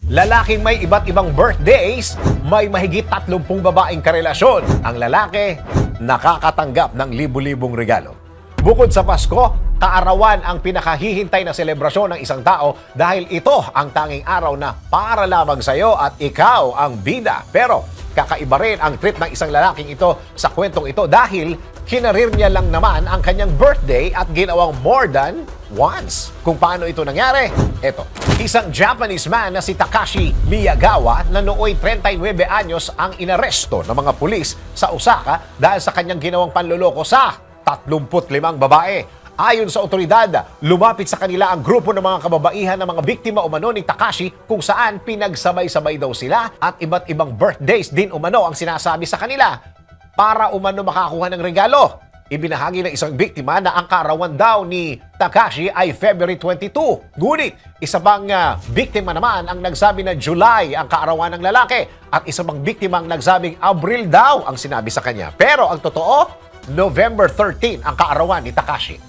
Lalaking may iba't ibang birthdays, may mahigit 30 babaeng karelasyon. Ang lalaki, nakakatanggap ng libu-libong regalo. Bukod sa Pasko, kaarawan ang pinakahihintay na selebrasyon ng isang tao dahil ito ang tanging araw na para lamang sa iyo at ikaw ang bida. Pero kakaiba rin ang trip ng isang lalaking ito sa kwentong ito dahil kinarir niya lang naman ang kanyang birthday at ginawang more than once. Kung paano ito nangyari? Eto. Isang Japanese man na si Takashi Miyagawa na nooy 39 anyos ang inaresto ng mga pulis sa Osaka dahil sa kanyang ginawang panloloko sa 35 babae. Ayon sa otoridad, lumapit sa kanila ang grupo ng mga kababaihan ng mga biktima umano ni Takashi kung saan pinagsabay-sabay daw sila at iba't ibang birthdays din umano ang sinasabi sa kanila para umano makakuha ng regalo. Ibinahagi ng isang biktima na ang kaarawan daw ni Takashi ay February 22. Ngunit, isa pang biktima naman ang nagsabi na July ang kaarawan ng lalaki at isa pang biktima ang nagsabing Abril daw ang sinabi sa kanya. Pero ang totoo, November 13 ang kaarawan ni Takashi.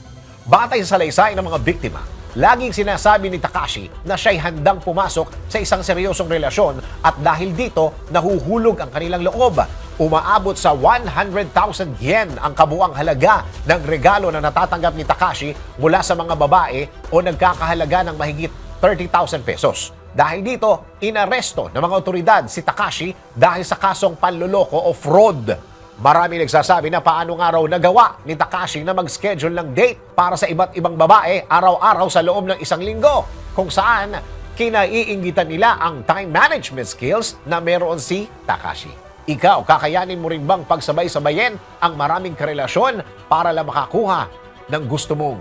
Batay sa salaysay ng mga biktima, laging sinasabi ni Takashi na siya'y handang pumasok sa isang seryosong relasyon at dahil dito, nahuhulog ang kanilang loob. Umaabot sa 100,000 yen ang kabuang halaga ng regalo na natatanggap ni Takashi mula sa mga babae o nagkakahalaga ng mahigit 30,000 pesos. Dahil dito, inaresto ng mga otoridad si Takashi dahil sa kasong panloloko o fraud. Marami nagsasabi na paano nga raw nagawa ni Takashi na mag-schedule ng date para sa iba't ibang babae araw-araw sa loob ng isang linggo, kung saan kinaiinggitan nila ang time management skills na meron si Takashi. Ikaw, kakayanin mo rin bang pagsabay-sabayin ang maraming karelasyon para lang makakuha ng gusto mong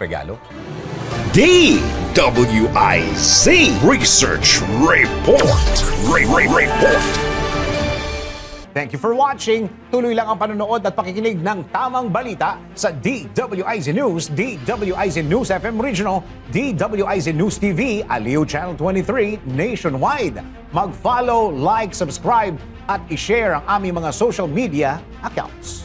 regalo? DWIZ Research Report. Report. Thank you for watching. Tuloy lang ang panonood at pakikinig ng tamang balita sa DWIZ News, DWIZ News FM Regional, DWIZ News TV, Aliw Channel 23, nationwide. Mag-follow, like, subscribe, at i-share ang aming mga social media accounts.